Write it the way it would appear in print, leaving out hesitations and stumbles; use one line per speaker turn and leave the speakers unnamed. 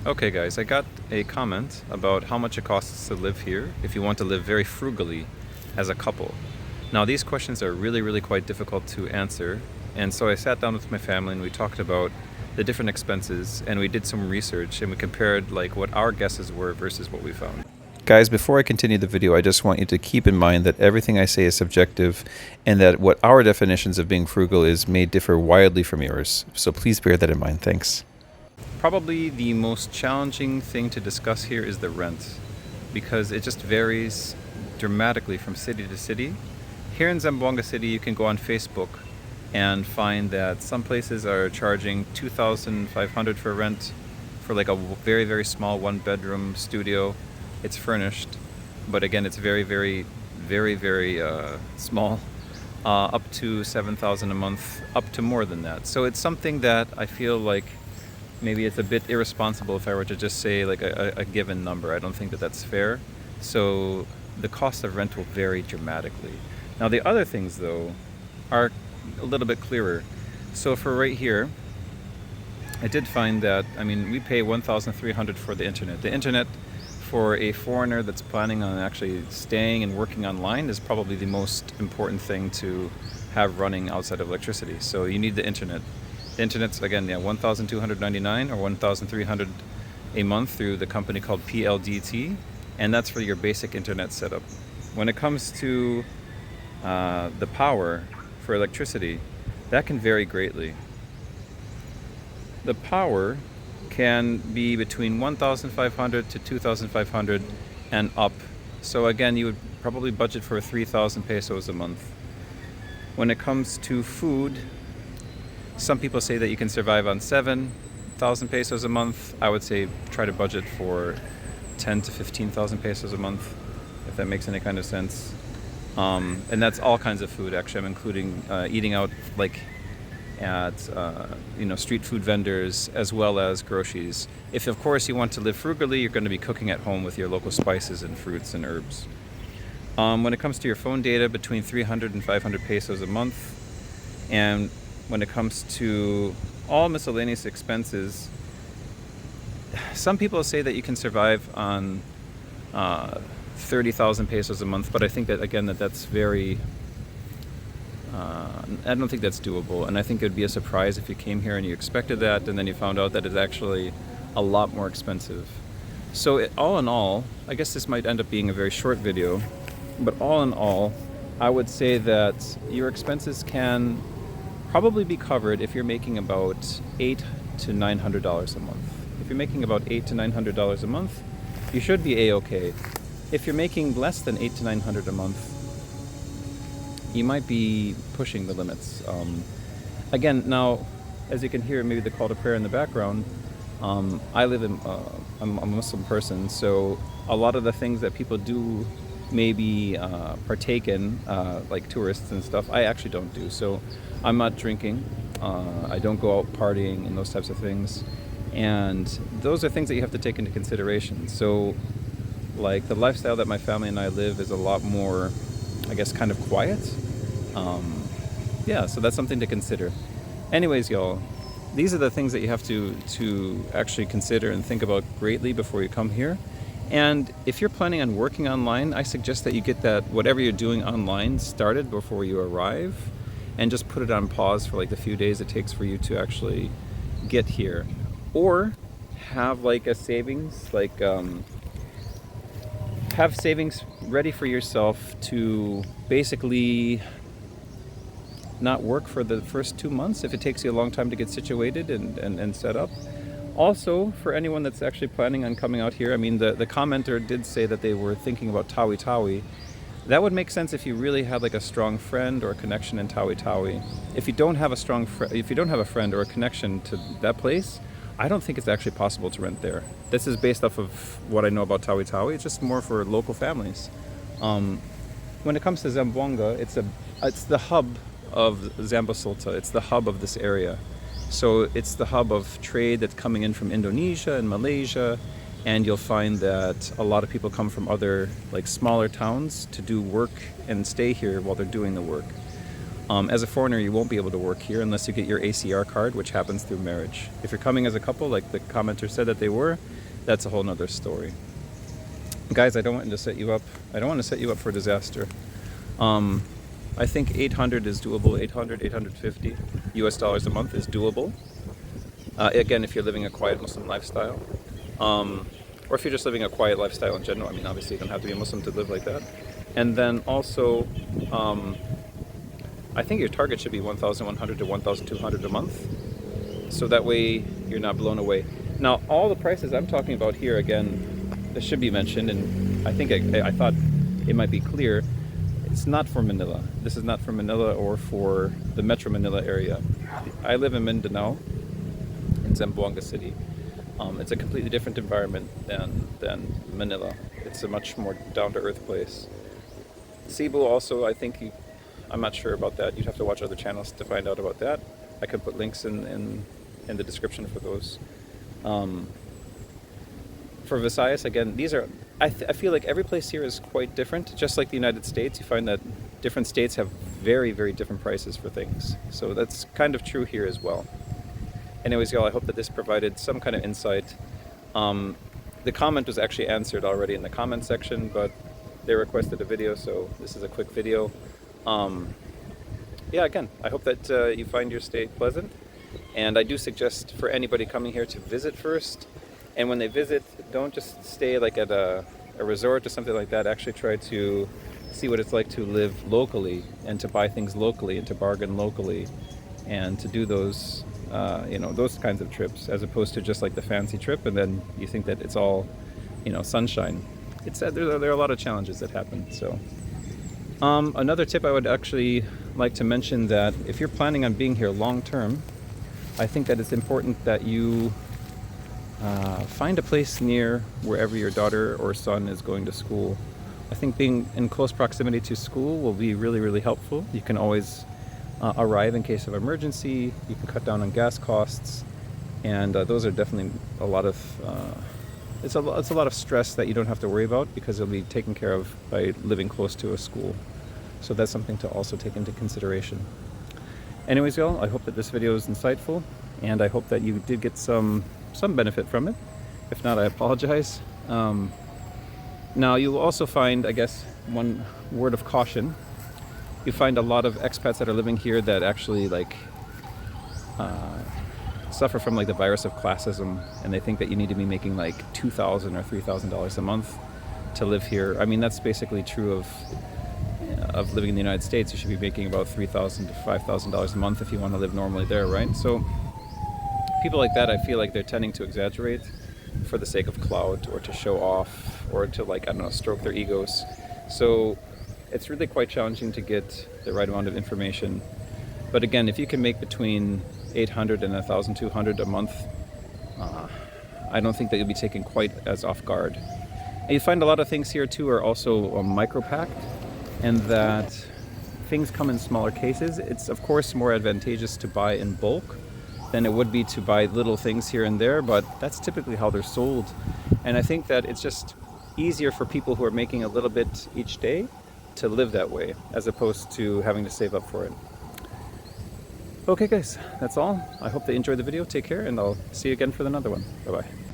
Okay guys, I got a comment about how much it costs to live here if you want to live very frugally as a couple. Now these questions are really quite difficult to answer, and so I sat down with my family and we talked about the different expenses, and we did some research and we compared like what our guesses were versus what we found. Guys, before I continue the video, I just want you to keep in mind that everything I say is subjective and that what our definitions of being frugal is may differ wildly from yours. So please bear that in mind. Thanks. Probably the most challenging thing to discuss here is the rent, because it just varies dramatically from city to city. Here in Zamboanga City, you can go on Facebook and find that some places are charging $2,500 for rent for like a very small one-bedroom studio. It's furnished, but again, it's very small, up to $7,000 a month, up to more than that. So it's something that I feel like maybe it's a bit irresponsible if I were to just say like a given number. I don't think that that's fair. So the cost of rent will vary dramatically. Now the other things though are a little bit clearer. So for right here, I did find that, I mean, we pay $1,300 for the internet. The internet for a foreigner that's planning on actually staying and working online is probably the most important thing to have running outside of electricity. So you need the internet. The internet's again, yeah, $1,299 or $1,300 a month through the company called PLDT, and that's for your basic internet setup. When it comes to the power for electricity, that can vary greatly. The power can be between 1,500 to 2,500 and up. So again, you would probably budget for 3,000 pesos a month. When it comes to food, some people say that you can survive on 7,000 pesos a month. I would say try to budget for 10 to 15,000 pesos a month, if that makes any kind of sense. And that's all kinds of food, actually. I'm including eating out like at street food vendors, as well as groceries. If of course you want to live frugally, you're going to be cooking at home with your local spices and fruits and herbs. When it comes to your phone data, between 300 and 500 pesos a month. And when it comes to all miscellaneous expenses, some people say that you can survive on 30,000 pesos a month, but I think that again that's very I don't think that's doable, and I think it would be a surprise if you came here and you expected that and then you found out that it's actually a lot more expensive. So all in all, I guess this might end up being a very short video, but all in all, I would say that your expenses can probably be covered if you're making about $800 to $900 a month. If you're making about $800 to $900 a month, you should be a-okay. If you're making less than $800 to $900 a month, you might be pushing the limits. Again, now, as you can hear maybe the call to prayer in the background, I live in, I'm a Muslim person, so a lot of the things that people do maybe partake in, like tourists and stuff, I actually don't do. So I'm not drinking, I don't go out partying and those types of things. And those are things that you have to take into consideration. So like the lifestyle that my family and I live is a lot more, I guess, kind of quiet. Yeah, so that's something to consider. Anyways, y'all, these are the things that you have to actually consider and think about greatly before you come here. And if you're planning on working online, I suggest that you get that whatever you're doing online started before you arrive, and just put it on pause for like the few days it takes for you to actually get here. Or have like a savings, like have savings ready for yourself to basically not work for the first 2 months if it takes you a long time to get situated and set up. Also, for anyone that's actually planning on coming out here, I mean, the commenter did say that they were thinking about Tawi Tawi. That would make sense if you really had like a strong friend or a connection in Tawi Tawi. If you don't have a friend or a connection to that place, I don't think it's actually possible to rent there. This is based off of what I know about Tawi Tawi. It's just more for local families. When it comes to Zamboanga, it's the hub of Zambosulta. It's the hub of this area. So it's the hub of trade that's coming in from Indonesia and Malaysia, and you'll find that a lot of people come from other like smaller towns to do work and stay here while they're doing the work. As a foreigner, you won't be able to work here unless you get your ACR card, which happens through marriage. If you're coming as a couple, like the commenter said that they were, that's a whole nother story. Guys, I don't want to set you up. I don't want to set you up for disaster. I think 800 is doable. 850 US dollars a month is doable. Again, if you're living a quiet Muslim lifestyle, or if you're just living a quiet lifestyle in general. I mean, obviously you don't have to be a Muslim to live like that. And then also, I think your target should be 1,100 to 1,200 a month. So that way you're not blown away. Now, all the prices I'm talking about here, again, this should be mentioned, and I think I thought it might be clear. It's not for Manila. This is not for Manila or for the Metro Manila area. I live in Mindanao, in Zamboanga City. It's a completely different environment than Manila. It's a much more down-to-earth place. Cebu also, I think, I'm not sure about that. You'd have to watch other channels to find out about that. I could put links in the description for those. For Visayas, again, these are, I feel like every place here is quite different. Just like the United States, you find that different states have very, very different prices for things. So that's kind of true here as well. Anyways, y'all, I hope that this provided some kind of insight. The comment was actually answered already in the comment section, but they requested a video, so this is a quick video. Yeah, again, I hope that you find your stay pleasant. And I do suggest for anybody coming here to visit first. And when they visit, don't just stay like at a resort or something like that. Actually try to see what it's like to live locally and to buy things locally and to bargain locally and to do those, those kinds of trips, as opposed to just like the fancy trip and then you think that it's all, sunshine. It's there are a lot of challenges that happen. So another tip I would actually like to mention, that if you're planning on being here long term, I think that it's important that you find a place near wherever your daughter or son is going to school. I think being in close proximity to school will be really, really helpful. You can always arrive in case of emergency. You can cut down on gas costs, and those are definitely a lot of it's a lot of stress that you don't have to worry about because it'll be taken care of by living close to a school. So that's something to also take into consideration. Anyways, y'all, I hope that this video is insightful, and I hope that you did get some benefit from it. If not, I apologize. Now, you'll also find, I guess, one word of caution. You find a lot of expats that are living here that actually suffer from like the virus of classism, and they think that you need to be making like $2,000 or $3,000 a month to live here. I mean, that's basically true of living in the United States. You should be making about $3,000 to $5,000 a month if you want to live normally there, right? So people like that, I feel like they're tending to exaggerate for the sake of clout or to show off or to, like, I don't know, stroke their egos. So it's really quite challenging to get the right amount of information. But again, if you can make between 800 and 1,200 a month, I don't think that you'll be taken quite as off guard. And you find a lot of things here too are also micro-packed, and that things come in smaller cases. It's of course more advantageous to buy in bulk than it would be to buy little things here and there, but that's typically how they're sold. And I think that it's just easier for people who are making a little bit each day to live that way, as opposed to having to save up for it. Okay guys, that's all. I hope they enjoyed the video. Take care, and I'll see you again for another one. Bye-bye.